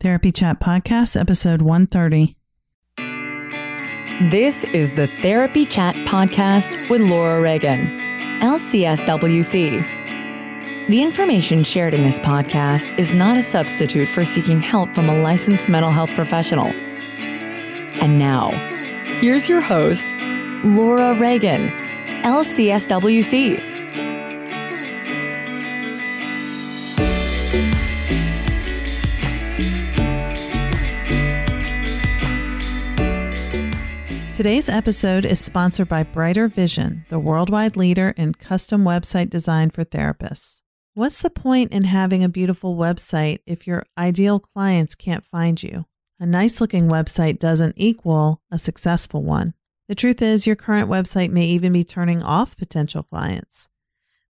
Therapy Chat Podcast, episode 130. This is the Therapy Chat Podcast with Laura Reagan, LCSW-C. The information shared in this podcast is not a substitute for seeking help from a licensed mental health professional. And now, here's your host, Laura Reagan, LCSW-C. Today's episode is sponsored by Brighter Vision, the worldwide leader in custom website design for therapists. What's the point in having a beautiful website if your ideal clients can't find you? A nice-looking website doesn't equal a successful one. The truth is, your current website may even be turning off potential clients.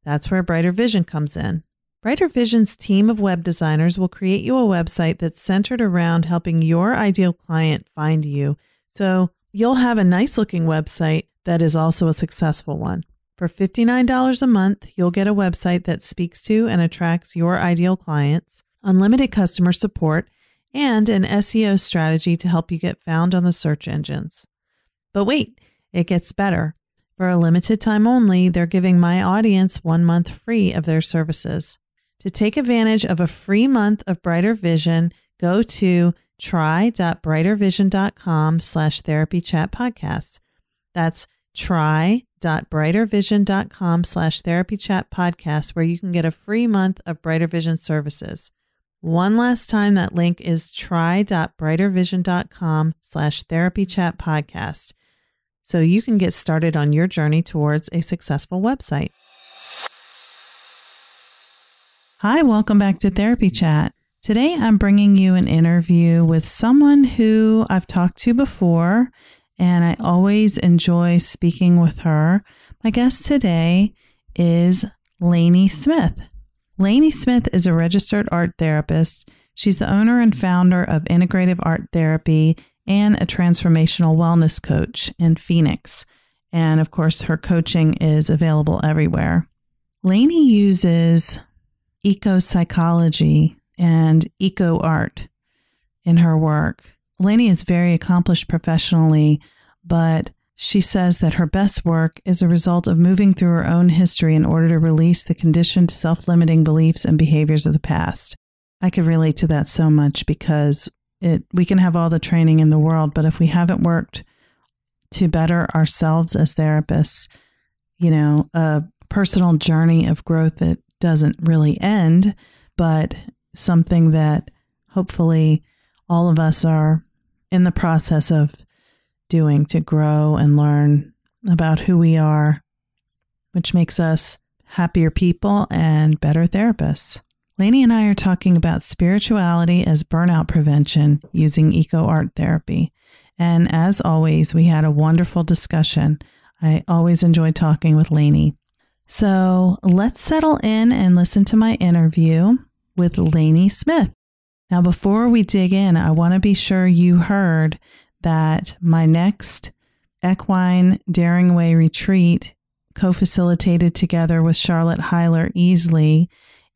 That's where Brighter Vision comes in. Brighter Vision's team of web designers will create you a website that's centered around helping your ideal client find you, so you'll have a nice-looking website that is also a successful one. For $59 a month, you'll get a website that speaks to and attracts your ideal clients, unlimited customer support, and an SEO strategy to help you get found on the search engines. But wait, it gets better. For a limited time only, they're giving my audience 1 month free of their services. To take advantage of a free month of Brighter Vision, go to try.brightervision.com/therapychatpodcast. That's try.brightervision.com/therapychatpodcast, where you can get a free month of Brighter Vision services. One last time, that link is try.brightervision.com/therapychatpodcast, so you can get started on your journey towards a successful website. Hi, welcome back to Therapy Chat. Today, I'm bringing you an interview with someone who I've talked to before, and I always enjoy speaking with her. My guest today is Lanie Smith. Lanie Smith is a registered art therapist. She's the owner and founder of Integrative Art Therapy and a transformational wellness coach in Phoenix. And of course, her coaching is available everywhere. Lanie uses eco-psychology and eco-art in her work. Lanie is very accomplished professionally, but she says that her best work is a result of moving through her own history in order to release the conditioned self-limiting beliefs and behaviors of the past. I could relate to that so much because we can have all the training in the world, but if we haven't worked to better ourselves as therapists, a personal journey of growth that doesn't really end, but something that hopefully all of us are in the process of doing to grow and learn about who we are, which makes us happier people and better therapists. Lanie and I are talking about spirituality as burnout prevention using eco-art therapy. And as always, we had a wonderful discussion. I always enjoy talking with Lanie. So let's settle in and listen to my interview with Lanie Smith. Now, before we dig in, I want to be sure you heard that my next Equine Daring Way retreat, co-facilitated together with Charlotte Heiler Easley,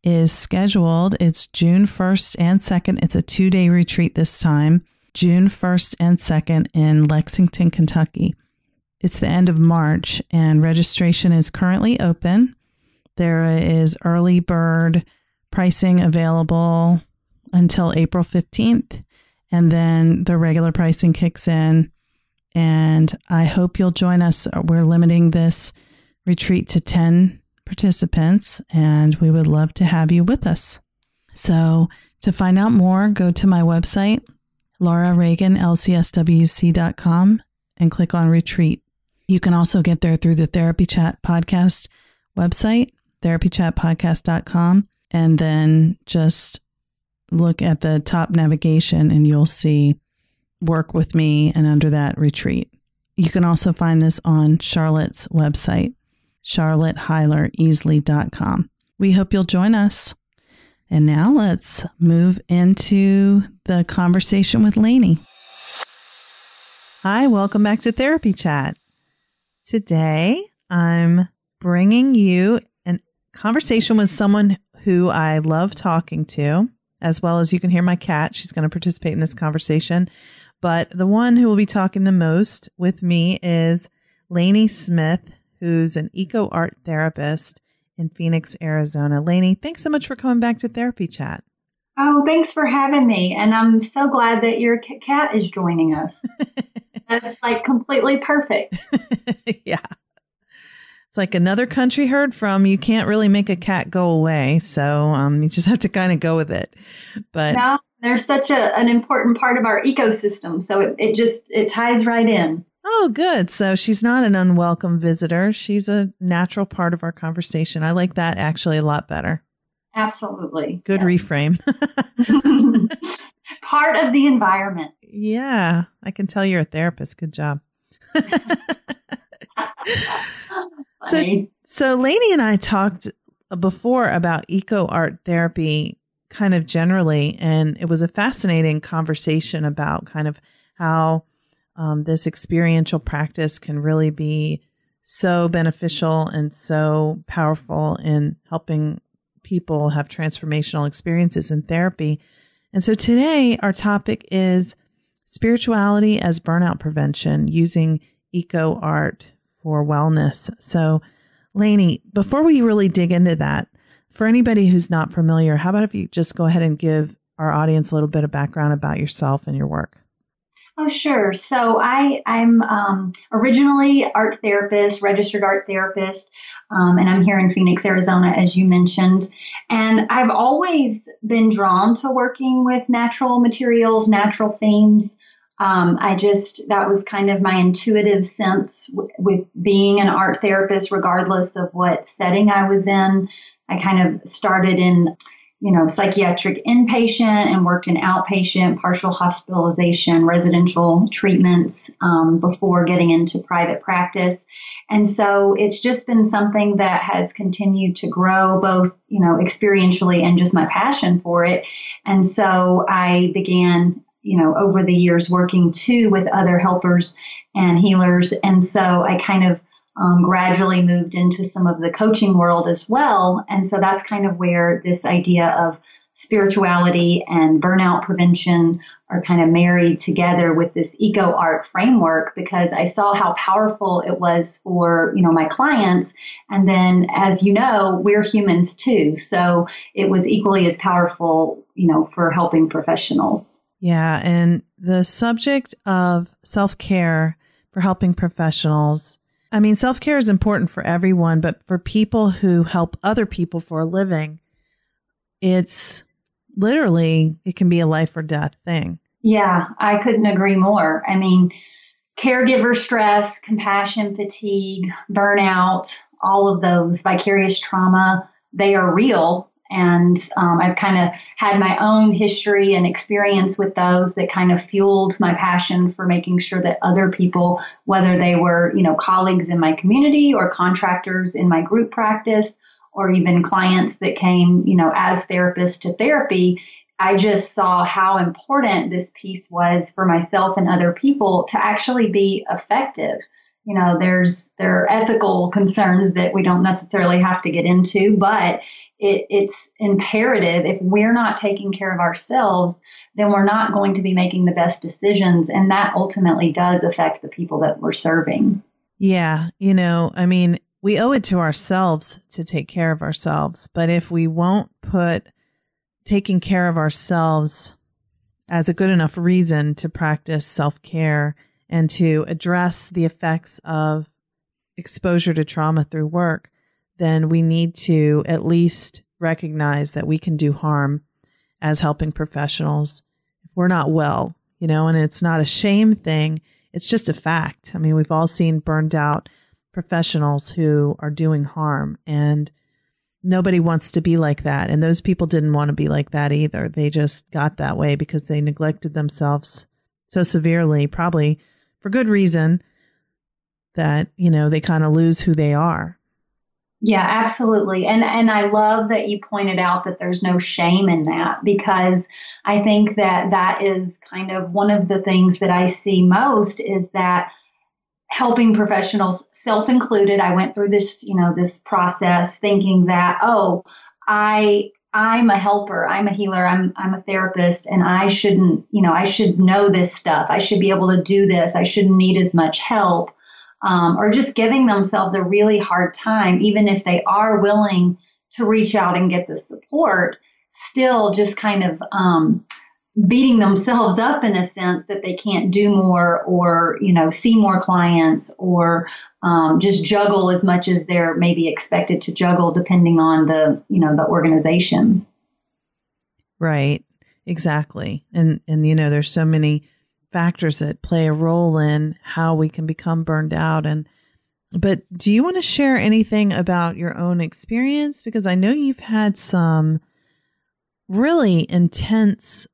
is scheduled. It's June 1st and 2nd. It's a 2-day retreat this time, June 1st and 2nd in Lexington, Kentucky. It's the end of March, and registration is currently open. There is early bird pricing available until April 15th, and then the regular pricing kicks in, and I hope you'll join us. We're limiting this retreat to 10 participants, and we would love to have you with us. So to find out more, go to my website, Laura Reagan, LCSW-C.com, and click on retreat. You can also get there through the Therapy Chat Podcast website, therapychatpodcast.com, and then just look at the top navigation and you'll see work with me, and under that, retreat. You can also find this on Charlotte's website, charlotteheilereasley.com. We hope you'll join us. And now let's move into the conversation with Lanie. Hi, welcome back to Therapy Chat. Today, I'm bringing you a conversation with someone who I love talking to. as well as you can hear my cat. She's going to participate in this conversation. But the one who will be talking the most with me is Lanie Smith, who's an eco-art therapist in Phoenix, Arizona. Lanie, thanks so much for coming back to Therapy Chat. Oh, thanks for having me. And I'm so glad that your cat is joining us. That's like completely perfect. Yeah. It's like another country heard from. You can't really make a cat go away. So you just have to kind of go with it. But no, they're such an important part of our ecosystem. So it ties right in. Oh, good. So she's not an unwelcome visitor. She's a natural part of our conversation. I like that actually a lot better. Absolutely. Good reframe. Part of the environment. Yeah. I can tell you're a therapist. Good job. So Lanie and I talked before about eco-art therapy kind of generally, and it was a fascinating conversation about kind of how this experiential practice can really be so beneficial and so powerful in helping people have transformational experiences in therapy. And so today our topic is spirituality as burnout prevention using eco-art for wellness. So Lanie, before we really dig into that, for anybody who's not familiar, how about if you just go ahead and give our audience a little bit of background about yourself and your work? Oh, sure. So I'm originally art therapist, registered art therapist, and I'm here in Phoenix, Arizona, as you mentioned. And I've always been drawn to working with natural materials, natural themes. That was kind of my intuitive sense with being an art therapist, regardless of what setting I was in. I kind of started in psychiatric inpatient and worked in outpatient, partial hospitalization, residential treatments before getting into private practice. And so it's just been something that has continued to grow both, experientially and just my passion for it. And so I began, over the years working too with other helpers and healers. And so I kind of gradually moved into some of the coaching world as well. And so that's kind of where this idea of spirituality and burnout prevention are kind of married together with this eco-art framework, because I saw how powerful it was for, my clients. And then, as you know, we're humans too. So it was equally as powerful, for helping professionals. Yeah. And the subject of self-care for helping professionals, I mean, self-care is important for everyone, but for people who help other people for a living, it can be a life or death thing. Yeah, I couldn't agree more. I mean, caregiver stress, compassion fatigue, burnout, all of those vicarious trauma, they are real. And I've kind of had my own history and experience with those that kind of fueled my passion for making sure that other people, whether they were, colleagues in my community or contractors in my group practice, or even clients that came, as therapists to therapy, I just saw how important this piece was for myself and other people to actually be effective. There are ethical concerns that we don't necessarily have to get into, but it's imperative. If we're not taking care of ourselves, then we're not going to be making the best decisions. And that ultimately does affect the people that we're serving. Yeah. We owe it to ourselves to take care of ourselves. But if we won't put taking care of ourselves as a good enough reason to practice self-care and to address the effects of exposure to trauma through work, then we need to at least recognize that we can do harm as helping professionals if we're not well, and it's not a shame thing. It's just a fact. I mean, we've all seen burned out professionals who are doing harm, and nobody wants to be like that. And those people didn't want to be like that either. They just got that way because they neglected themselves so severely, probably for good reason, that, they kind of lose who they are. Yeah, absolutely. And I love that you pointed out that there's no shame in that, because I think that is kind of one of the things that I see most is that helping professionals, self-included, I went through this, this process thinking that, I I'm a helper, I'm a healer, I'm a therapist, and I shouldn't, I should know this stuff. I should be able to do this. I shouldn't need as much help. Or just giving themselves a really hard time, even if they are willing to reach out and get the support, still just kind of beating themselves up in a sense that they can't do more or, see more clients or just juggle as much as they're maybe expected to juggle depending on the organization. Right. Exactly. And there's so many factors that play a role in how we can become burned out. But do you want to share anything about your own experience? Because I know you've had some really intense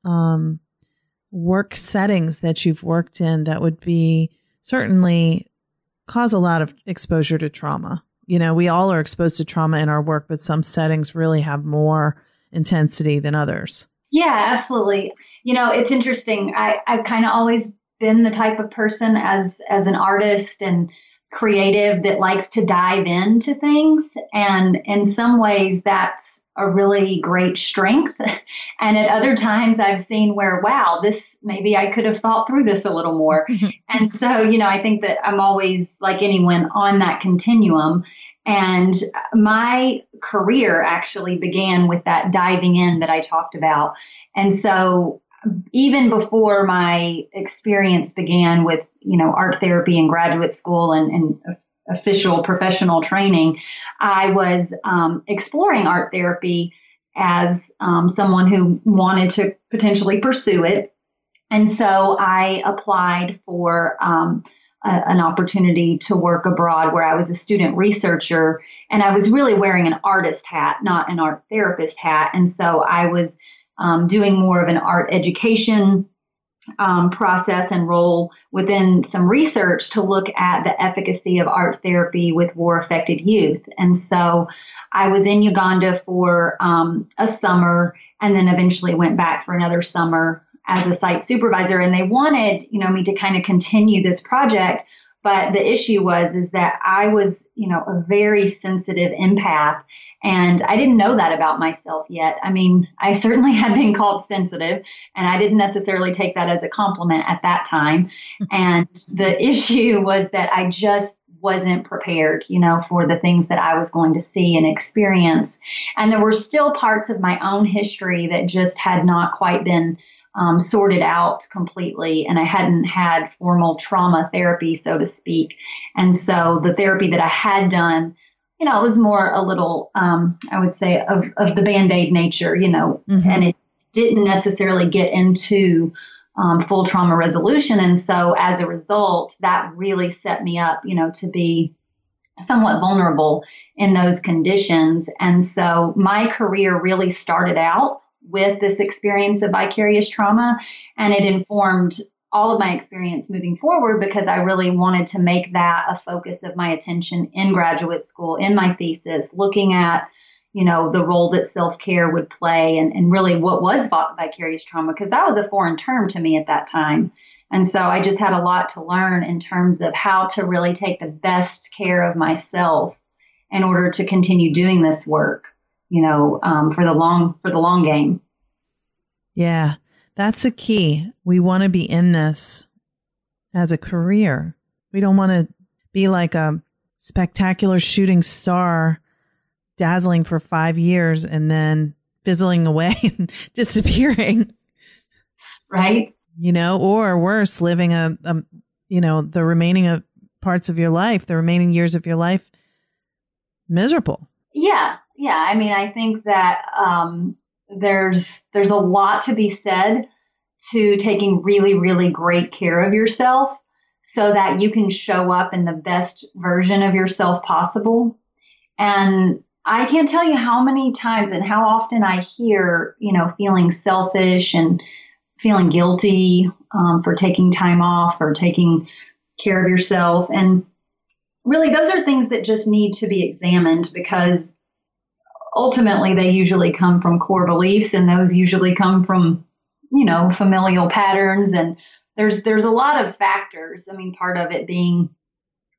work settings that you've worked in that would be certainly cause a lot of exposure to trauma. We all are exposed to trauma in our work, but some settings really have more intensity than others. Yeah, absolutely. It's interesting. I've kind of always been the type of person as an artist and creative that likes to dive into things. And in some ways, that's a really great strength. And at other times I've seen where, wow, maybe I could have thought through this a little more. And so, I think that I'm always like anyone on that continuum. And my career actually began with that diving in that I talked about. And so even before my experience began with, art therapy in graduate school and official professional training, I was exploring art therapy as someone who wanted to potentially pursue it. And so I applied for an opportunity to work abroad where I was a student researcher, and I was really wearing an artist hat, not an art therapist hat. And so I was doing more of an art education process and role within some research to look at the efficacy of art therapy with war-affected youth. And so I was in Uganda for a summer and then eventually went back for another summer as a site supervisor. And they wanted, me to kind of continue this project. But the issue is that I was, a very sensitive empath, and I didn't know that about myself yet. I mean, I certainly had been called sensitive, and I didn't necessarily take that as a compliment at that time. And the issue was that I just wasn't prepared, for the things that I was going to see and experience. And there were still parts of my own history that just had not quite been sorted out completely, and I hadn't had formal trauma therapy, so to speak. And so the therapy that I had done, it was more a little, I would say, of the Band-Aid nature, and it didn't necessarily get into full trauma resolution. And so as a result, that really set me up, to be somewhat vulnerable in those conditions. And so my career really started out with this experience of vicarious trauma, and it informed all of my experience moving forward because I really wanted to make that a focus of my attention in graduate school, in my thesis, looking at, the role that self-care would play and really what was vicarious trauma, because that was a foreign term to me at that time. And so I just had a lot to learn in terms of how to really take the best care of myself in order to continue doing this work, for the long game. Yeah, that's the key. We want to be in this as a career. We don't want to be like a spectacular shooting star, dazzling for 5 years and then fizzling away and disappearing. Right. Or worse, living the remaining parts of your life, the remaining years of your life, miserable. Yeah. Yeah. I mean, I think that there's a lot to be said to taking really, really great care of yourself so that you can show up in the best version of yourself possible. And I can't tell you how many times and how often I hear, feeling selfish and feeling guilty for taking time off or taking care of yourself. And really, those are things that just need to be examined because ultimately they usually come from core beliefs, and those usually come from, familial patterns. And there's a lot of factors. I mean, part of it being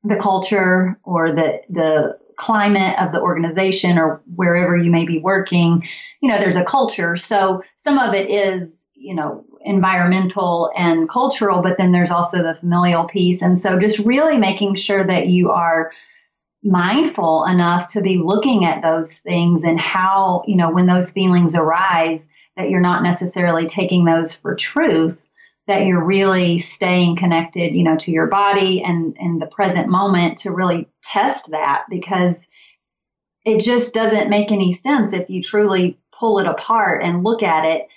the culture or the climate of the organization or wherever you may be working, there's a culture. So some of it is, environmental and cultural, but then there's also the familial piece. And so just really making sure that you are mindful enough to be looking at those things and how, when those feelings arise, that you're not necessarily taking those for truth, that you're really staying connected, to your body and the present moment to really test that, because it just doesn't make any sense if you truly pull it apart and look at it,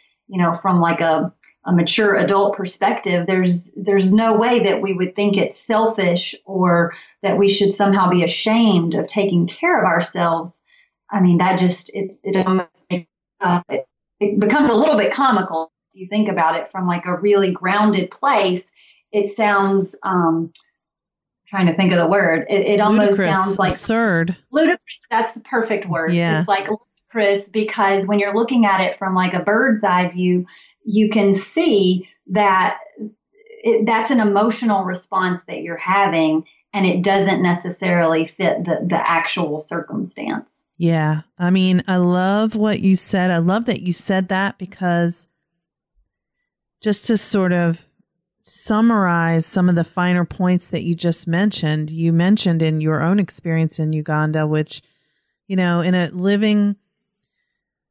from like a mature adult perspective. There's no way that we would think it's selfish or that we should somehow be ashamed of taking care of ourselves. I mean, that just, it almost makes, it becomes a little bit comical if you think about it from like a really grounded place. It sounds, trying to think of the word. It almost sounds like absurd. Ludicrous. That's the perfect word. Yeah. It's like ludicrous because when you're looking at it from like a bird's eye view, you can see that that's an emotional response that you're having, and it doesn't necessarily fit the actual circumstance. Yeah. I mean, I love what you said. I love that you said that, because just to sort of summarize some of the finer points that you just mentioned, you mentioned in your own experience in Uganda, which, in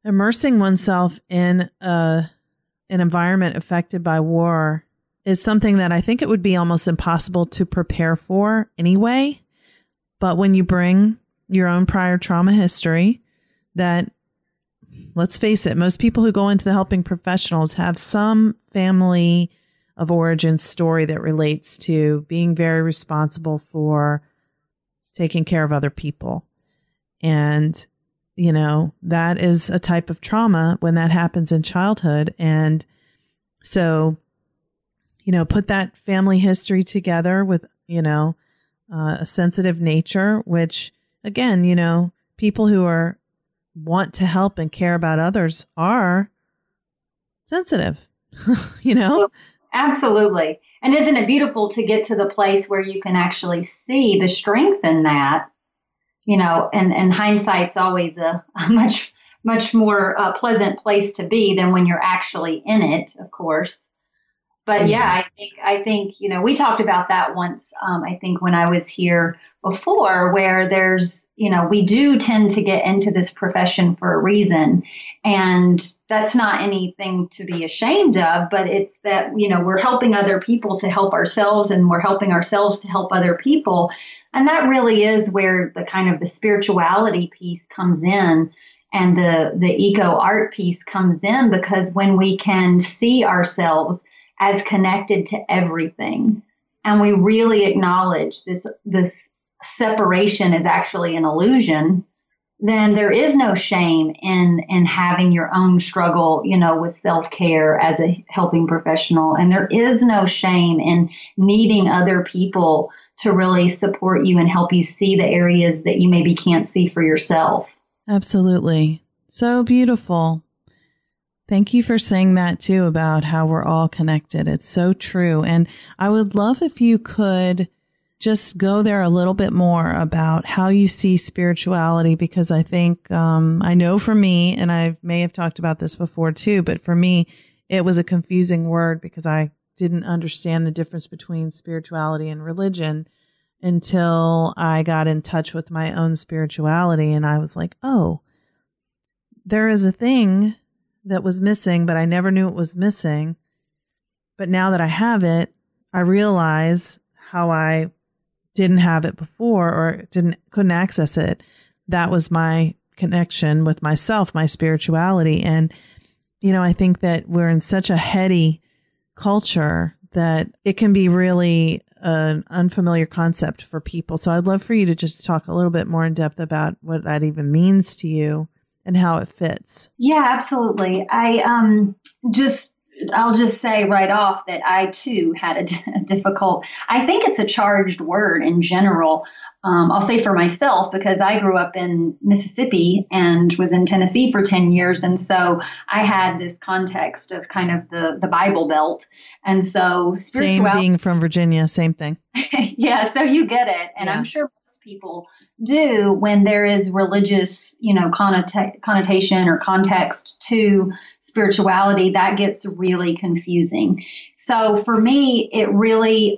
immersing oneself in an environment affected by war is something that I think it would be almost impossible to prepare for anyway. But when you bring your own prior trauma history, that, let's face it, most people who go into the helping professionals have some family of origin story that relates to being very responsible for taking care of other people. And, that is a type of trauma when that happens in childhood. And so, put that family history together with, a sensitive nature, which again, people who want to help and care about others are sensitive, Absolutely. And isn't it beautiful to get to the place where you can actually see the strength in that, and hindsight's always a much, much more pleasant place to be than when you're actually in it, of course. But yeah, I think, we talked about that once, I think when I was here before, where there's, we do tend to get into this profession for a reason. And that's not anything to be ashamed of, but it's that, we're helping other people to help ourselves, and we're helping ourselves to help other people. And that really is where the kind of the spirituality piece comes in, and the eco art piece comes in, because when we can see ourselves as connected to everything, and we really acknowledge this separation is actually an illusion, then there is no shame in having your own struggle, with self-care as a helping professional. And there is no shame in needing other people to really support you and help you see the areas that you maybe can't see for yourself. Absolutely. So beautiful. Thank you for saying that too, about how we're all connected. It's so true. And I would love if you could just go there a little bit more about how you see spirituality, because I think, I know for me, and I may have talked about this before too, but for me, it was a confusing word because I didn't understand the difference between spirituality and religion until I got in touch with my own spirituality. And I was like, oh, there is a thing that was missing, but I never knew it was missing. But now that I have it, I realize how I didn't have it before, or couldn't access it. That was my connection with myself, my spirituality. And, I think that we're in such a heady culture that it can be really an unfamiliar concept for people. So I'd love for you to just talk a little bit more in depth about what that even means to you and how it fits. Yeah, absolutely. I'll just say right off that I too had a difficult, I think it's a charged word in general. I'll say for myself, because I grew up in Mississippi and was in Tennessee for 10 years. And so I had this context of kind of the Bible Belt. And so spirituality. Same, being from Virginia, same thing. Yeah, so you get it. And yeah. I'm sure most people do when there is religious, connotation or context to spirituality, that gets really confusing. So for me, it really,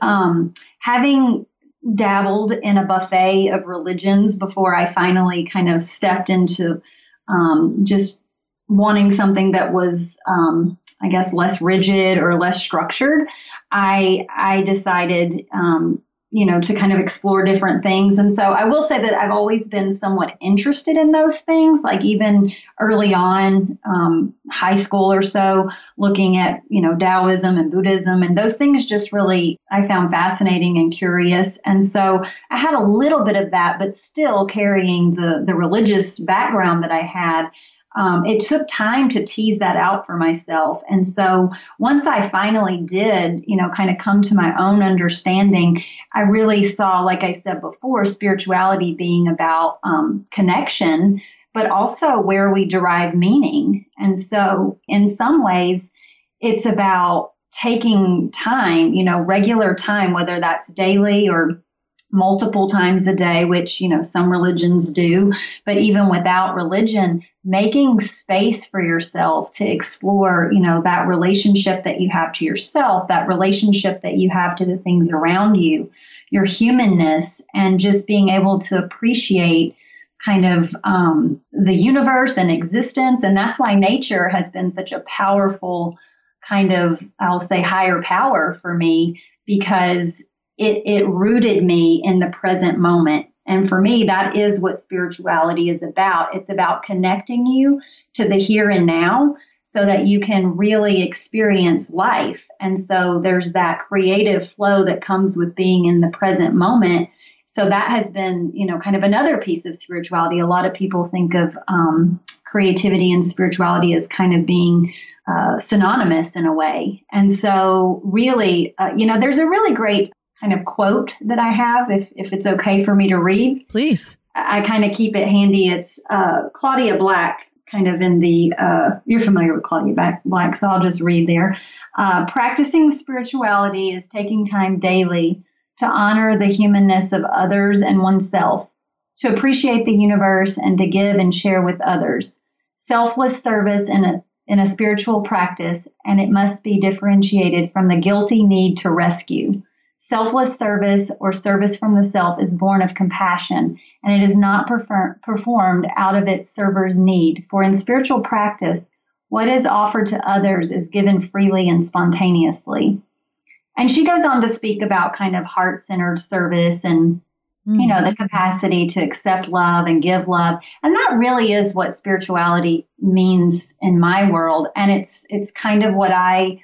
having dabbled in a buffet of religions before I finally kind of stepped into just wanting something that was, I guess, less rigid or less structured, I decided, to kind of explore different things. And so I will say that I've always been somewhat interested in those things, like even early on, high school or so, looking at, Taoism and Buddhism, and those things just really I found fascinating and curious. And so I had a little bit of that, but still carrying the religious background that I had. It took time to tease that out for myself. And so once I finally did, kind of come to my own understanding, I really saw, like I said before, spirituality being about connection, but also where we derive meaning. And so in some ways, it's about taking time, regular time, whether that's daily or multiple times a day, which, some religions do, but even without religion, making space for yourself to explore, that relationship that you have to yourself, that relationship that you have to the things around you, your humanness, and just being able to appreciate kind of the universe and existence. And that's why nature has been such a powerful kind of, I'll say, higher power for me, because it rooted me in the present moment. And for me, that is what spirituality is about. It's about connecting you to the here and now so that you can really experience life. And so there's that creative flow that comes with being in the present moment. So that has been, kind of another piece of spirituality. A lot of people think of creativity and spirituality as kind of being synonymous in a way. And so really, there's a really great kind of quote that I have, if it's okay for me to read. Please. I kind of keep it handy. It's Claudia Black, kind of in the, you're familiar with Claudia Black, so I'll just read there. Practicing spirituality is taking time daily to honor the humanness of others and oneself, to appreciate the universe, and to give and share with others. Selfless service in a spiritual practice, and it must be differentiated from the guilty need to rescue. Selfless service or service from the self is born of compassion, and it is not performed out of its server's need. For in spiritual practice, what is offered to others is given freely and spontaneously. And she goes on to speak about kind of heart-centered service and, the capacity to accept love and give love. And that really is what spirituality means in my world. And it's kind of what I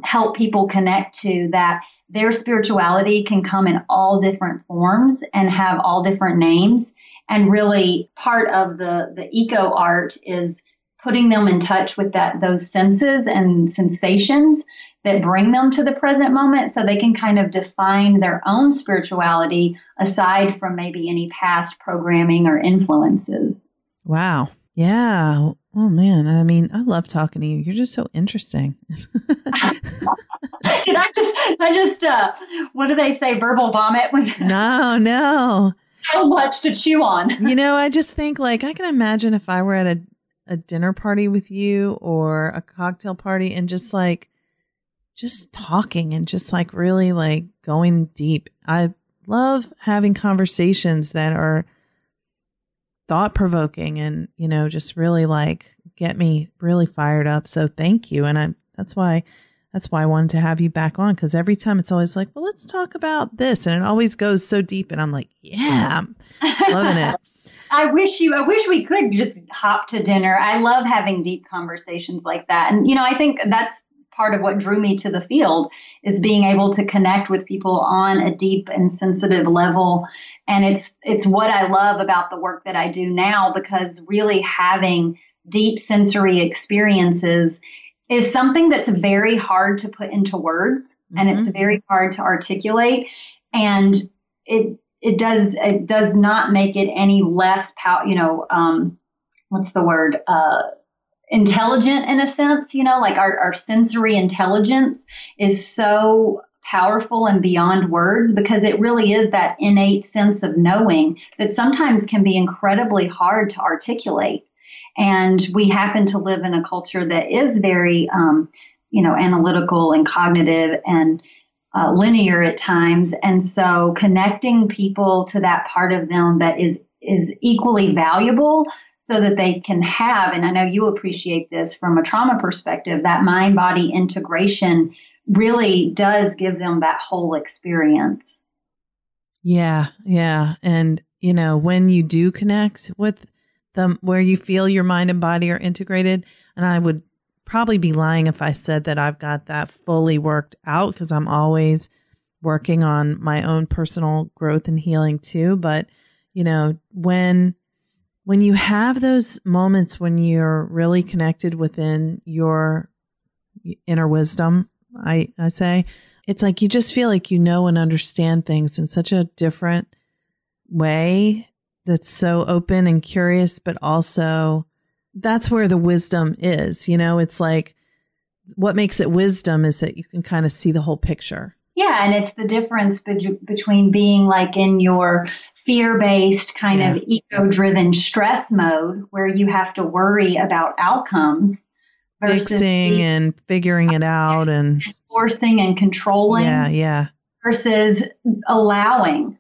help people connect to, that their spirituality can come in all different forms and have all different names. And really part of the eco art is putting them in touch with those senses and sensations that bring them to the present moment, so they can kind of define their own spirituality aside from maybe any past programming or influences. Wow. Yeah. Oh man. I mean, I love talking to you. You're just so interesting. Did I just what do they say? Verbal vomit? No. So much to chew on. I just think, like, I can imagine if I were at a dinner party with you or a cocktail party and just talking and just like really like going deep. I love having conversations that are thought provoking and, just really like get me really fired up. So thank you. And that's why I wanted to have you back on, because every time it's always like, well, let's talk about this. And it always goes so deep. And I'm like, yeah, I'm loving it. I wish we could just hop to dinner. I love having deep conversations like that. And, I think that's part of what drew me to the field, is being able to connect with people on a deep and sensitive level. And it's what I love about the work that I do now, because really having deep sensory experiences is something that's very hard to put into words, and it's very hard to articulate. And it does not make it any less intelligent in a sense, like our sensory intelligence is so powerful and beyond words, because it really is that innate sense of knowing that sometimes can be incredibly hard to articulate. And we happen to live in a culture that is very, analytical and cognitive and linear at times. And so connecting people to that part of them that is equally valuable so that they can have, and I know you appreciate this from a trauma perspective, that mind-body integration really does give them that whole experience. Yeah. Yeah. And, when you do connect with them, where you feel your mind and body are integrated, and I would probably be lying if I said that I've got that fully worked out, because I'm always working on my own personal growth and healing too. But, when you have those moments when you're really connected within your inner wisdom, I say, it's like you just feel like you know and understand things in such a different way that's so open and curious, but also that's where the wisdom is. It's like what makes it wisdom is that you can kind of see the whole picture. Yeah. And it's the difference between being like in your fear-based kind of ego-driven stress mode where you have to worry about outcomes versus fixing and figuring it out and forcing and controlling. Yeah. Versus allowing.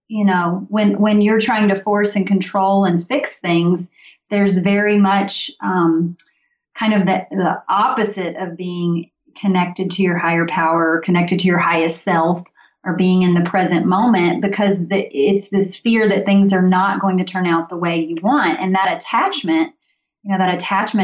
When you're trying to force and control and fix things, there's very much kind of the opposite of being connected to your higher power, connected to your highest self, or being in the present moment, because it's this fear that things are not going to turn out the way you want. And that attachment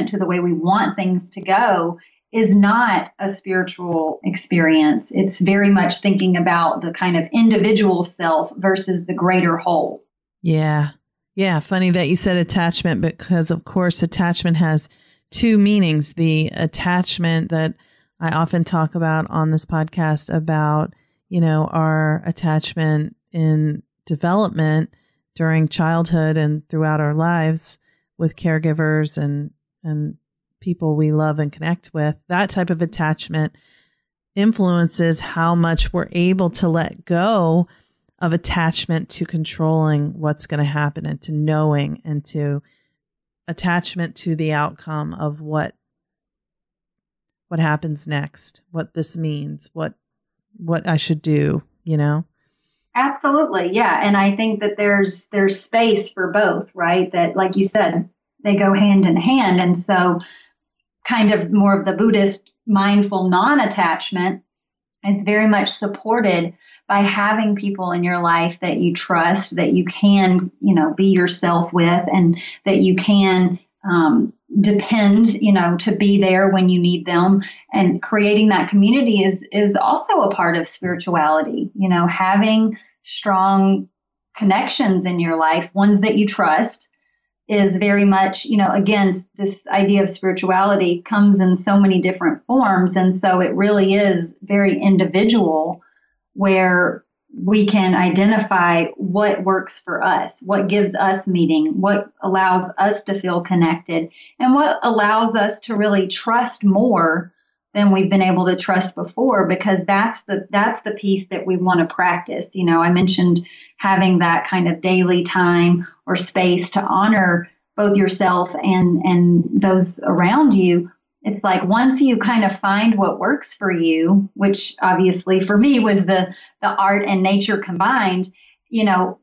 to the way we want things to go is not a spiritual experience. It's very much thinking about the kind of individual self versus the greater whole. Yeah. Yeah. Funny that you said attachment, because of course attachment has two meanings. The attachment that I often talk about on this podcast about, our attachment in development during childhood and throughout our lives with caregivers and people we love and connect with. That type of attachment influences how much we're able to let go of attachment to controlling what's going to happen and to knowing and to attachment to the outcome of what happens next, what this means, what I should do, Absolutely. Yeah. And I think that there's space for both, right? That, like you said, they go hand in hand. And so kind of more of the Buddhist mindful non-attachment is very much supported by having people in your life that you trust, that you can, be yourself with, and that you can depend, to be there when you need them. And creating that community is also a part of spirituality, having strong connections in your life, ones that you trust, is very much, again, this idea of spirituality comes in so many different forms. And so it really is very individual, where we can identify what works for us, what gives us meaning, what allows us to feel connected, and what allows us to really trust more than we've been able to trust before, because that's the piece that we want to practice. I mentioned having that kind of daily time or space to honor both yourself and those around you. It's like once you kind of find what works for you, which obviously for me was the art and nature combined,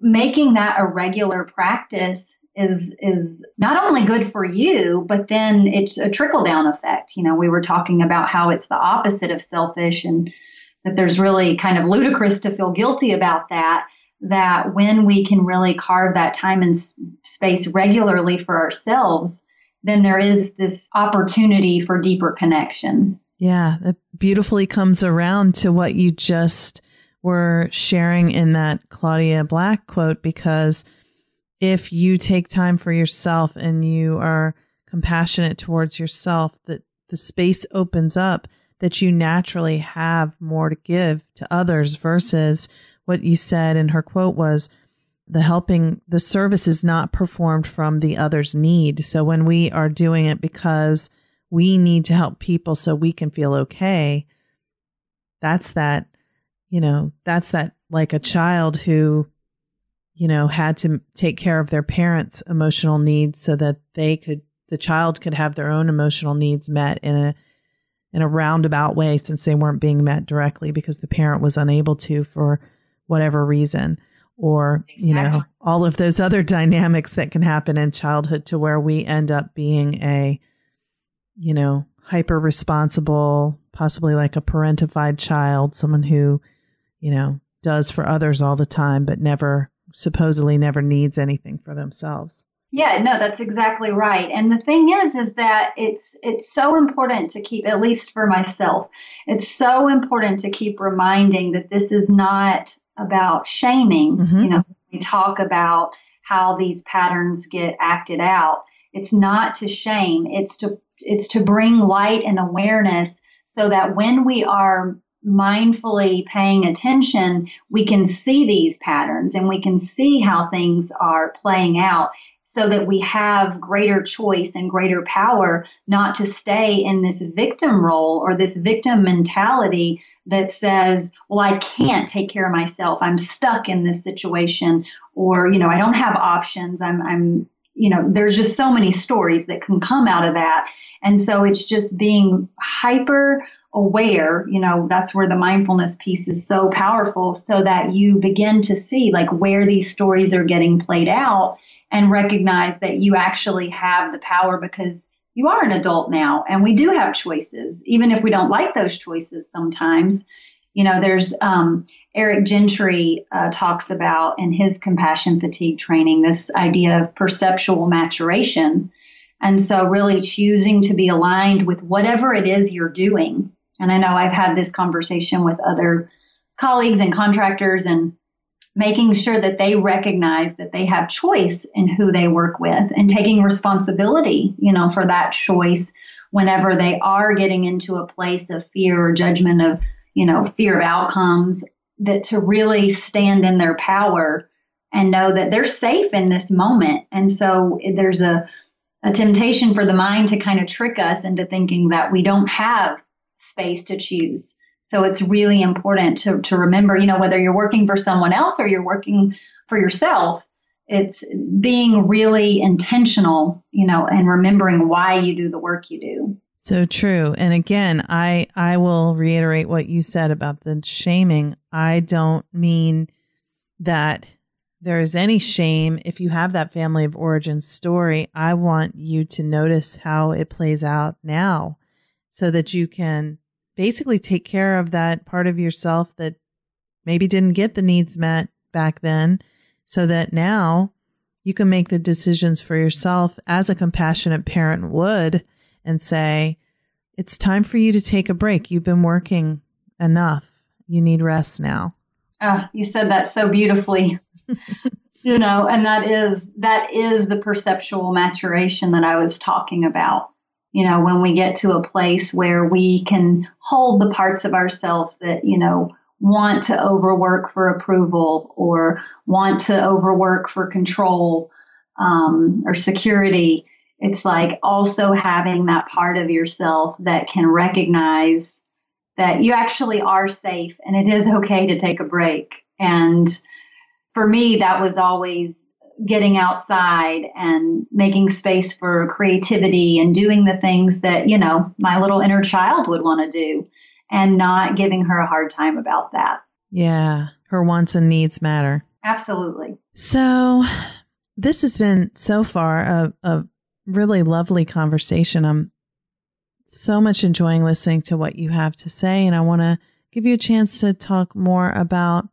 making that a regular practice is not only good for you, but then it's a trickle down effect. We were talking about how it's the opposite of selfish, and that there's really kind of ludicrous to feel guilty about that when we can really carve that time and space regularly for ourselves, then there is this opportunity for deeper connection. Yeah, it beautifully comes around to what you just were sharing in that Claudia Black quote, because if you take time for yourself and you are compassionate towards yourself, that the space opens up that you naturally have more to give to others, versus what you said in her quote was the service is not performed from the other's need. So when we are doing it because we need to help people so we can feel okay, that's that that's that like a child who, had to take care of their parents' emotional needs so that the child could have their own emotional needs met in a roundabout way, since they weren't being met directly because the parent was unable to for whatever reason, or, Exactly. all of those other dynamics that can happen in childhood to where we end up being a, hyper responsible, possibly like a parentified child, someone who, does for others all the time, but supposedly never needs anything for themselves. Yeah, no, that's exactly right. And the thing is that it's so important to keep, at least for myself, it's so important to keep reminding that this is not about shaming. Mm-hmm. We talk about how these patterns get acted out. It's not to shame. It's to bring light and awareness so that when we are mindfully paying attention, we can see these patterns and we can see how things are playing out, so that we have greater choice and greater power not to stay in this victim role or this victim mentality that says, well, I can't take care of myself. I'm stuck in this situation, or, I don't have options. I'm there's just so many stories that can come out of that. And so it's just being hyper aware, that's where the mindfulness piece is so powerful, so that you begin to see like where these stories are getting played out and recognize that you actually have the power, because you are an adult now and we do have choices, even if we don't like those choices sometimes. There's Eric Gentry talks about in his compassion fatigue training, this idea of perceptual maturation. And so really choosing to be aligned with whatever it is you're doing. And I know I've had this conversation with other colleagues and contractors, and making sure that they recognize that they have choice in who they work with, and taking responsibility, for that choice whenever they are getting into a place of fear or judgment of, fear of outcomes, that to really stand in their power and know that they're safe in this moment. And so there's a temptation for the mind to kind of trick us into thinking that we don't have space to choose. So it's really important to remember, whether you're working for someone else or you're working for yourself, it's being really intentional, and remembering why you do the work you do. So true. And again, I will reiterate what you said about the shaming. I don't mean that there is any shame if you have that family of origin story. I want you to notice how it plays out now, so that you can basically take care of that part of yourself that maybe didn't get the needs met back then, so that now you can make the decisions for yourself as a compassionate parent would, and say, it's time for you to take a break. You've been working enough. You need rest now. You said that so beautifully. And that is the perceptual maturation that I was talking about. When we get to a place where we can hold the parts of ourselves that, want to overwork for approval, or want to overwork for control, or security. It's like also having that part of yourself that can recognize that you actually are safe and it is okay to take a break. And for me, that was always getting outside and making space for creativity and doing the things that, my little inner child would want to do, and not giving her a hard time about that. Yeah. Her wants and needs matter. Absolutely. So this has been so far a really lovely conversation. I'm so much enjoying listening to what you have to say. And I want to give you a chance to talk more about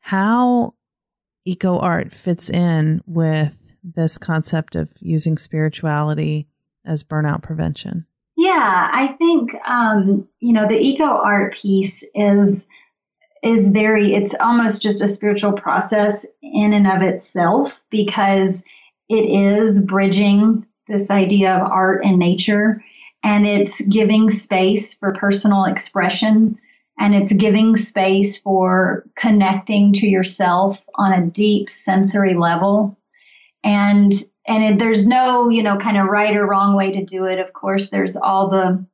how eco art fits in with this concept of using spirituality as burnout prevention. Yeah, I think, the eco art piece is it's almost just a spiritual process in and of itself, because it is bridging this idea of art and nature, and it's giving space for personal expression, and it's giving space for connecting to yourself on a deep sensory level. And there's no, kind of right or wrong way to do it. Of course, there's all the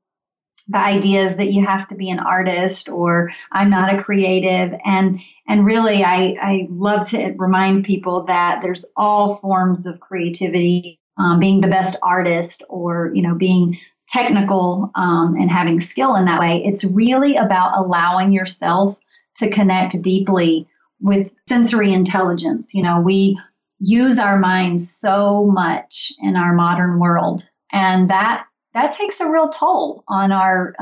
the ideas that you have to be an artist or I'm not a creative. And really, I love to remind people that there's all forms of creativity, being the best artist or, being technical and having skill in that way. It's really about allowing yourself to connect deeply with sensory intelligence. We use our minds so much in our modern world, and that takes a real toll on our,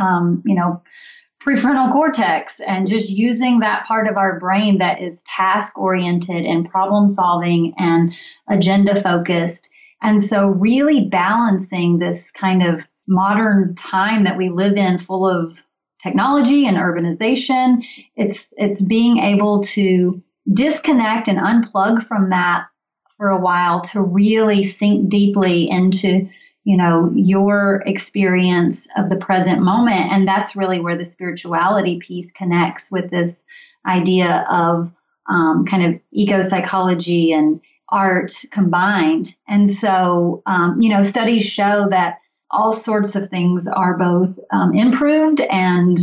prefrontal cortex and just using that part of our brain that is task oriented and problem solving and agenda focused. And so really balancing this kind of modern time that we live in full of technology and urbanization, it's being able to disconnect and unplug from that for a while to really sink deeply into your experience of the present moment. And that's really where the spirituality piece connects with this idea of kind of eco-psychology and art combined. And so, studies show that all sorts of things are both improved and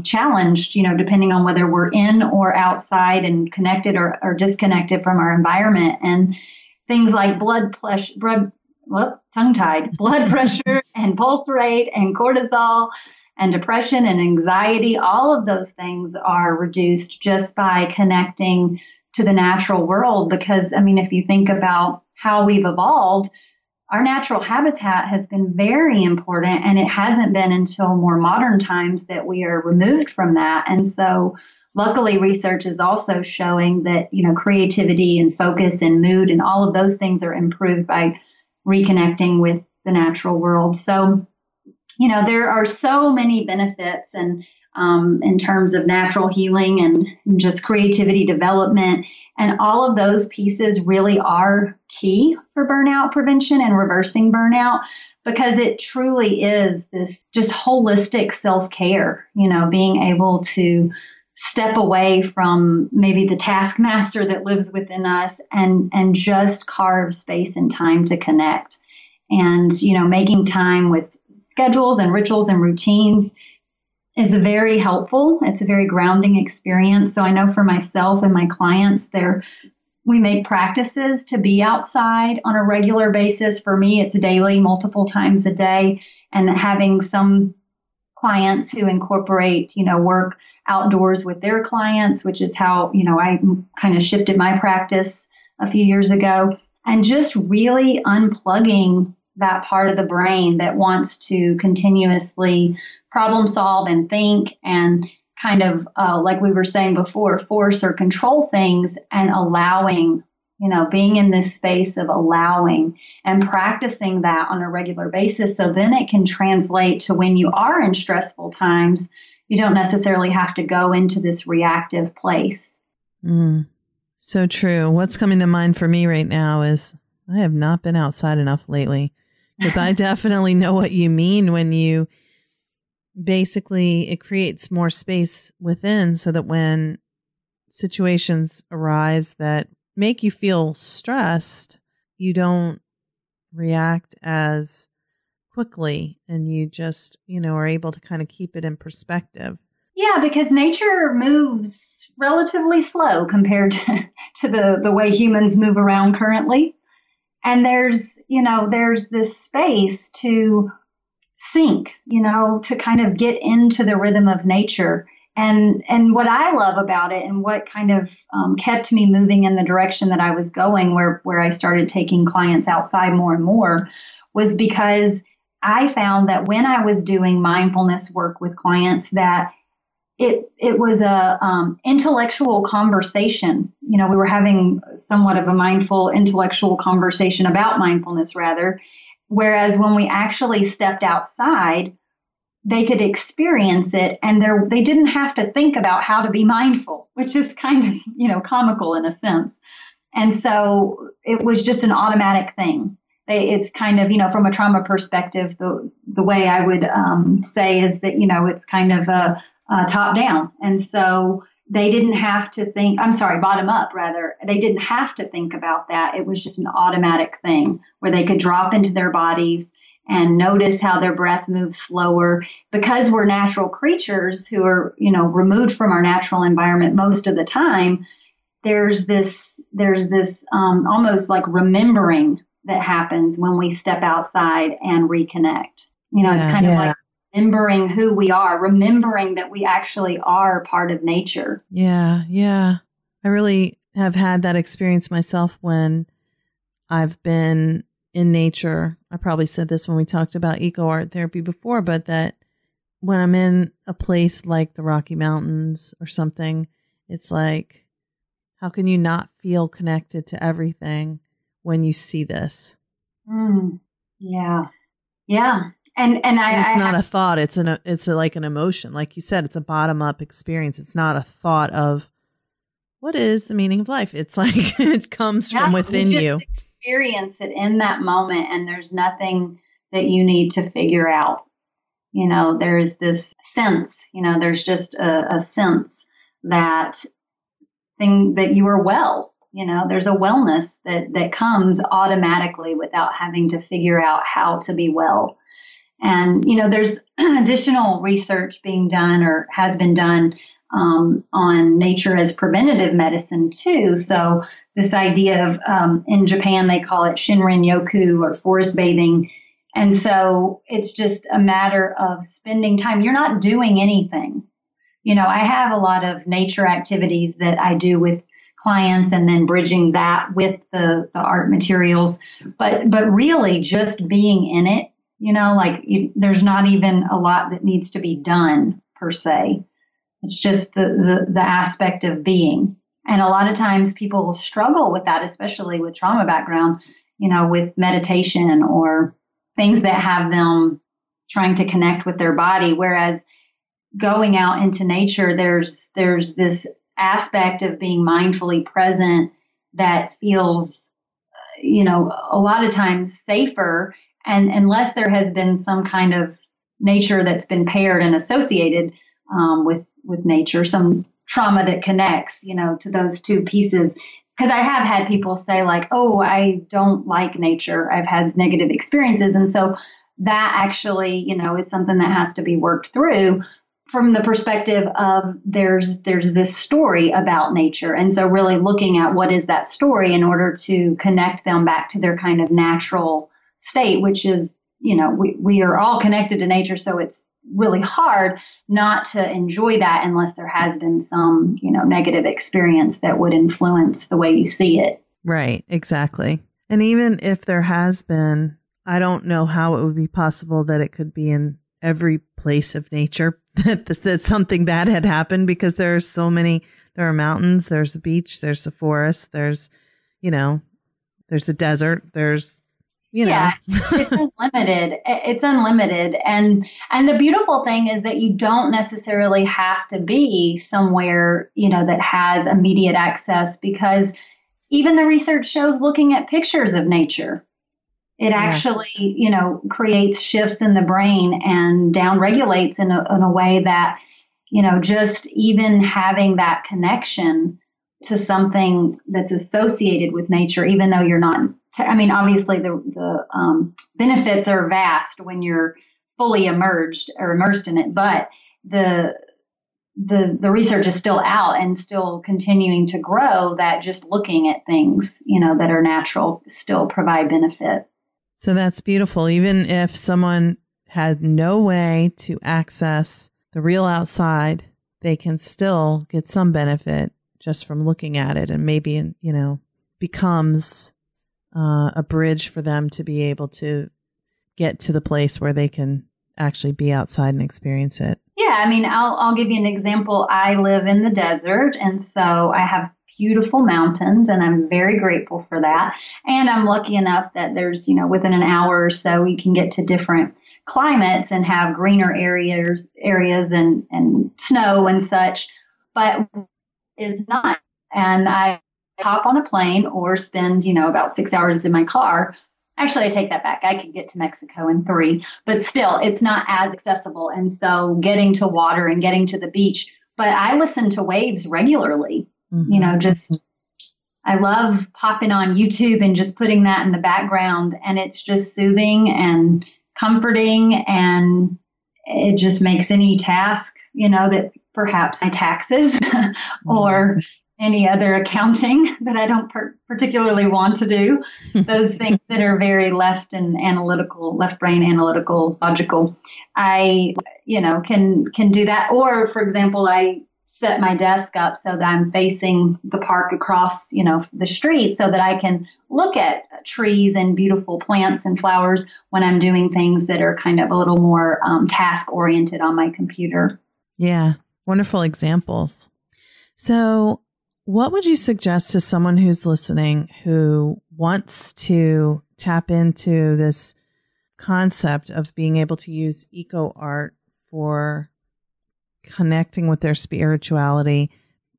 challenged, depending on whether we're in or outside and connected or disconnected from our environment. And things like blood pressure and pulse rate and cortisol and depression and anxiety, all of those things are reduced just by connecting to the natural world. Because, if you think about how we've evolved, our natural habitat has been very important, and it hasn't been until more modern times that we are removed from that. And so luckily, research is also showing that, creativity and focus and mood and all of those things are improved by reconnecting with the natural world. So, there are so many benefits and in terms of natural healing and just creativity development. And all of those pieces really are key for burnout prevention and reversing burnout, because it truly is this just holistic self-care, being able to step away from maybe the taskmaster that lives within us and just carve space and time to connect. And, making time with schedules and rituals and routines is very helpful. It's a very grounding experience. So I know for myself and my clients, we make practices to be outside on a regular basis. For me, it's daily, multiple times a day, and having some clients who incorporate, work outdoors with their clients, which is how, I kind of shifted my practice a few years ago, and just really unplugging that part of the brain that wants to continuously problem solve and think and kind of, like we were saying before, force or control things, and allowing, being in this space of allowing and practicing that on a regular basis. So then it can translate to when you are in stressful times, you don't necessarily have to go into this reactive place. So true. What's coming to mind for me right now is I have not been outside enough lately, because I definitely know what you mean when you basically, it creates more space within so that when situations arise that make you feel stressed, you don't react as quickly, and you just, are able to kind of keep it in perspective. Yeah, because nature moves relatively slow compared to the way humans move around currently. And there's this space to sync, to kind of get into the rhythm of nature. And what I love about it, and what kind of kept me moving in the direction that I was going, where I started taking clients outside more and more, was because I found that when I was doing mindfulness work with clients, that it was a intellectual conversation. We were having somewhat of a mindful intellectual conversation about mindfulness, rather. Whereas when we actually stepped outside, they could experience it, and they didn't have to think about how to be mindful, which is kind of, comical in a sense. And so it was just an automatic thing. It's kind of, from a trauma perspective, the way I would say is that, it's kind of a top down. And so they didn't have to think, bottom up, rather. They didn't have to think about that. It was just an automatic thing where they could drop into their bodies and notice how their breath moves slower. Because we're natural creatures who are, removed from our natural environment most of the time, there's this almost like remembering that happens when we step outside and reconnect. It's kind of like remembering who we are, remembering that we actually are part of nature. Yeah, yeah. I really have had that experience myself when I've been in nature. I probably said this when we talked about eco art therapy before, but that when I'm in a place like the Rocky Mountains or something, it's like, how can you not feel connected to everything when you see this? Yeah. Yeah. And it's not a thought. It's like an emotion. Like you said, it's a bottom up experience. It's not a thought of what is the meaning of life. It's like it comes from within you. Experience it in that moment, and there's nothing that you need to figure out. There's this sense. There's just a sense that you are well. There's a wellness that comes automatically without having to figure out how to be well. And, there's additional research being done or has been done on nature as preventative medicine too. So this idea of, in Japan, they call it Shinrin-yoku or forest bathing. And so it's just a matter of spending time. You're not doing anything. I have a lot of nature activities that I do with clients and then bridging that with the art materials. But really just being in it, there's not even a lot that needs to be done per se. It's just the aspect of being. And a lot of times people struggle with that, especially with trauma background, with meditation or things that have them trying to connect with their body. Whereas going out into nature, there's this aspect of being mindfully present that feels, a lot of times safer. And unless there has been some kind of nature that's been paired and associated with nature, some trauma that connects, to those two pieces. Because I have had people say like, oh, I don't like nature. I've had negative experiences. And so that actually, is something that has to be worked through from the perspective of there's this story about nature. And so really looking at what is that story in order to connect them back to their kind of natural state, which is, we are all connected to nature. So it's really hard not to enjoy that unless there has been some, negative experience that would influence the way you see it. Right, exactly. And even if there has been, I don't know how it would be possible that it could be in every place of nature that something bad had happened, because there are mountains, there's the beach, there's the forest, there's the desert, there's Yeah, it's unlimited. It's unlimited. And the beautiful thing is that you don't necessarily have to be somewhere, that has immediate access, because even the research shows looking at pictures of nature, it actually, creates shifts in the brain and downregulates in a way that, just even having that connection to something that's associated with nature, even though you're not, obviously the benefits are vast when you're fully immersed in it, but the research is still out and still continuing to grow, that just looking at things, that are natural still provide benefit. So that's beautiful. Even if someone had no way to access the real outside, they can still get some benefit just from looking at it, and maybe, becomes a bridge for them to be able to get to the place where they can actually be outside and experience it. Yeah, I'll give you an example. I live in the desert, and so I have beautiful mountains, and I'm very grateful for that. And I'm lucky enough that there's, within an hour or so, you can get to different climates and have greener areas and snow and such, but is not. And I hop on a plane or spend, about 6 hours in my car. Actually, I take that back. I could get to Mexico in 3, but still, it's not as accessible. And so getting to water and getting to the beach, but I listen to waves regularly. Mm-hmm. I love popping on YouTube and just putting that in the background, and it's just soothing and comforting, and it just makes any task, that perhaps my taxes or any other accounting that I don't particularly want to do, those things that are very left brain analytical, logical, I, can do that. Or, for example, I set my desk up so that I'm facing the park across, the street, so that I can look at trees and beautiful plants and flowers when I'm doing things that are kind of a little more task oriented on my computer. Yeah. Wonderful examples. So what would you suggest to someone who's listening who wants to tap into this concept of being able to use eco art for connecting with their spirituality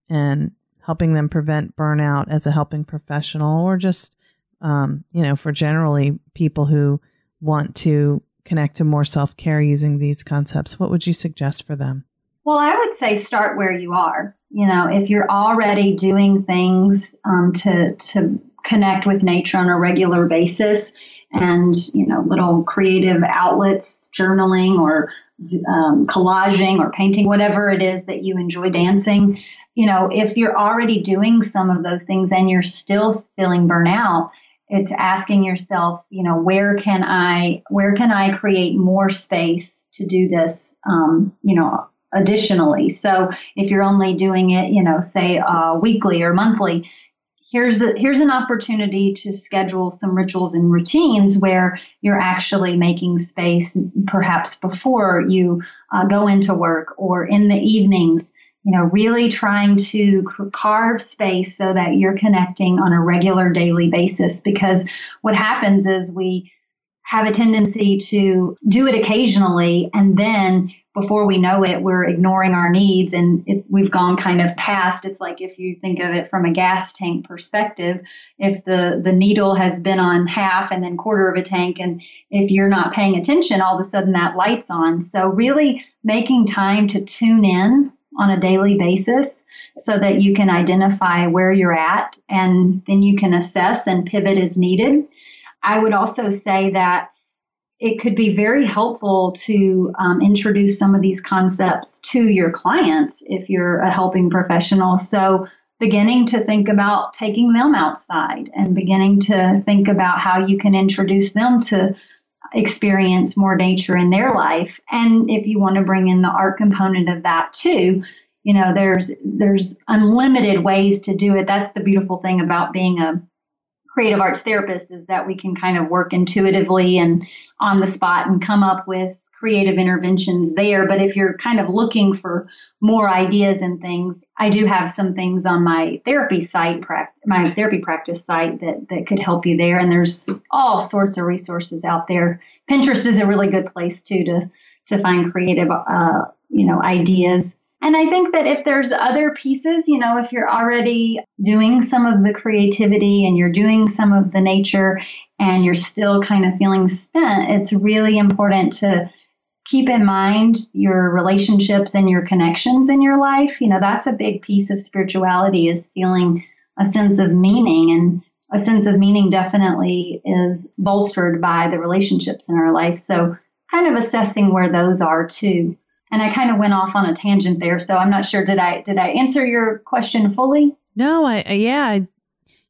and helping them prevent burnout as a helping professional, or just, for generally people who want to connect to more self-care using these concepts? What would you suggest for them? Well, I would say start where you are. If you're already doing things to connect with nature on a regular basis, and, little creative outlets, journaling or collaging or painting, whatever it is that you enjoy, dancing, if you're already doing some of those things and you're still feeling burnout, it's asking yourself, where can I create more space to do this, additionally. So if you're only doing it, say weekly or monthly, here's an opportunity to schedule some rituals and routines where you're actually making space, perhaps before you go into work or in the evenings, really trying to carve space so that you're connecting on a regular daily basis. Because what happens is we have a tendency to do it occasionally, and then before we know it, we're ignoring our needs, and we've gone kind of past. It's like, if you think of it from a gas tank perspective, if the needle has been on half and then quarter of a tank, and if you're not paying attention, all of a sudden that light's on. So really making time to tune in on a daily basis so that you can identify where you're at, and then you can assess and pivot as needed. I would also say that it could be very helpful to introduce some of these concepts to your clients if you're a helping professional. So beginning to think about taking them outside and beginning to think about how you can introduce them to experience more nature in their life. And if you want to bring in the art component of that too, there's unlimited ways to do it. That's the beautiful thing about being a creative arts therapist, is that we can kind of work intuitively and on the spot and come up with creative interventions there. But if you're kind of looking for more ideas and things, I do have some things on my therapy site, my therapy practice site that could help you there. And there's all sorts of resources out there. Pinterest is a really good place too to find creative, ideas. And I think that if there's other pieces, if you're already doing some of the creativity and you're doing some of the nature and you're still kind of feeling spent, it's really important to keep in mind your relationships and your connections in your life. That's a big piece of spirituality, is feeling a sense of meaning. And a sense of meaning definitely is bolstered by the relationships in our life. So kind of assessing where those are too. And I kind of went off on a tangent there, so I'm not sure. Did I answer your question fully? No,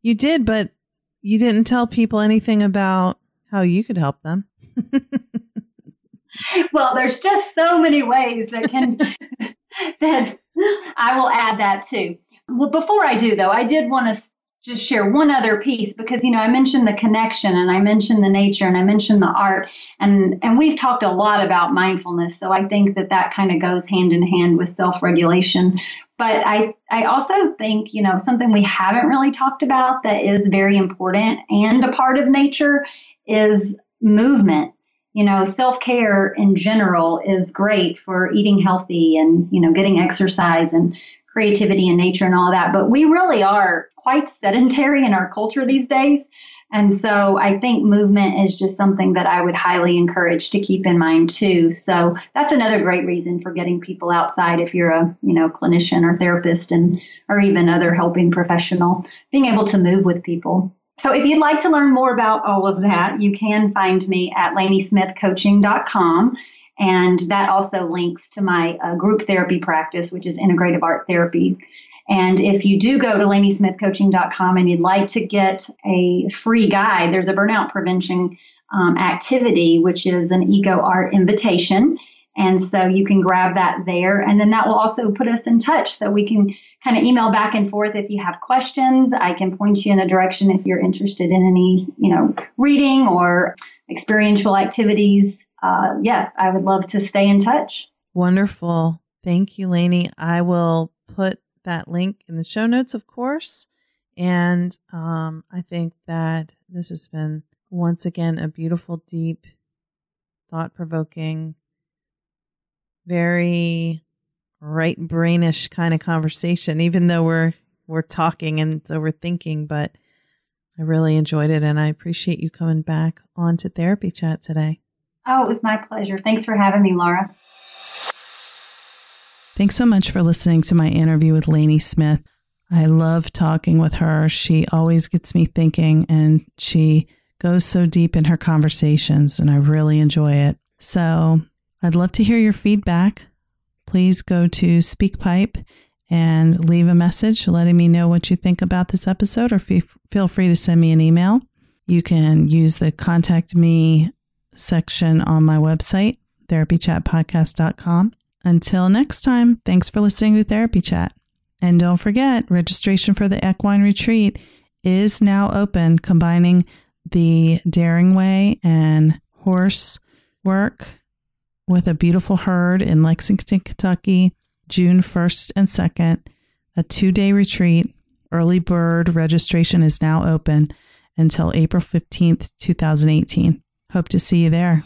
you did, but you didn't tell people anything about how you could help them. Well, there's just so many ways that I will add that too. Well, before I do though, I did want to just share one other piece, because, I mentioned the connection, and I mentioned the nature, and I mentioned the art, and we've talked a lot about mindfulness. So I think that kind of goes hand in hand with self-regulation. But I also think, something we haven't really talked about that is very important and a part of nature is movement. Self-care in general is great for eating healthy and, getting exercise and creativity and nature and all that. But we really are quite sedentary in our culture these days. And so I think movement is just something that I would highly encourage to keep in mind too. So that's another great reason for getting people outside if you're a, clinician or therapist or even other helping professional, being able to move with people. So if you'd like to learn more about all of that, you can find me at LanieSmithCoaching.com. And that also links to my group therapy practice, which is integrative art therapy. And if you do go to LanieSmithCoaching.com and you'd like to get a free guide, there's a burnout prevention activity, which is an eco art invitation. And so you can grab that there. And then that will also put us in touch so we can kind of email back and forth. If you have questions, I can point you in a direction if you're interested in any, reading or experiential activities. I would love to stay in touch. Wonderful. Thank you, Lanie. I will put that link in the show notes, of course. And I think that this has been, once again, a beautiful, deep, thought-provoking, very right brainish kind of conversation, even though we're talking and so we're thinking, but I really enjoyed it. And I appreciate you coming back on to Therapy Chat today. Oh, it was my pleasure. Thanks for having me, Laura. Thanks so much for listening to my interview with Lanie Smith. I love talking with her. She always gets me thinking, and she goes so deep in her conversations, and I really enjoy it. So I'd love to hear your feedback. Please go to SpeakPipe and leave a message letting me know what you think about this episode, or feel free to send me an email. You can use the Contact Me section on my website, therapychatpodcast.com. Until next time, thanks for listening to Therapy Chat. And don't forget, registration for the equine retreat is now open, combining the Daring Way and horse work with a beautiful herd in Lexington, Kentucky, June 1st and 2nd, a 2-day retreat. Early bird registration is now open until April 15th, 2018. Hope to see you there.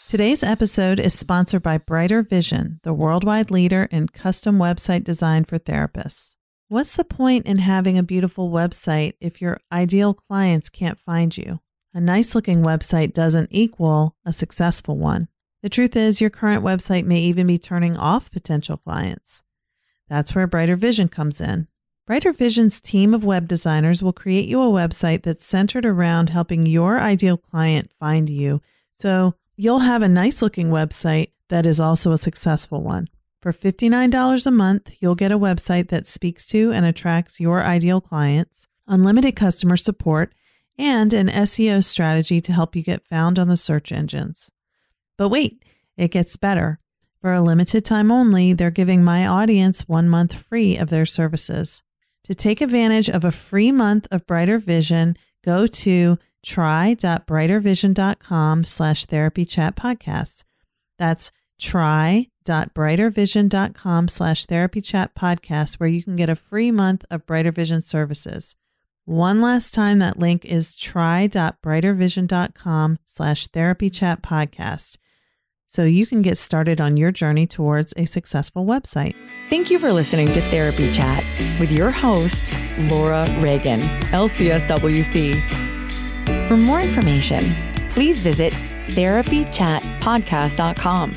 Today's episode is sponsored by Brighter Vision, the worldwide leader in custom website design for therapists. What's the point in having a beautiful website if your ideal clients can't find you? A nice-looking website doesn't equal a successful one. The truth is, your current website may even be turning off potential clients. That's where Brighter Vision comes in. Brighter Vision's team of web designers will create you a website that's centered around helping your ideal client find you, so you'll have a nice-looking website that is also a successful one. For $59 a month, you'll get a website that speaks to and attracts your ideal clients, unlimited customer support, and an SEO strategy to help you get found on the search engines. But wait, it gets better. For a limited time only, they're giving my audience 1 month free of their services. To take advantage of a free month of Brighter Vision, go to try.brightervision.com/therapychatpodcast. That's try.brightervision.com/therapychatpodcast, where you can get a free month of Brighter Vision services. One last time, that link is try.brightervision.com/therapychatpodcast. So you can get started on your journey towards a successful website. Thank you for listening to Therapy Chat with your host, Laura Reagan, LCSW-C. For more information, please visit therapychatpodcast.com.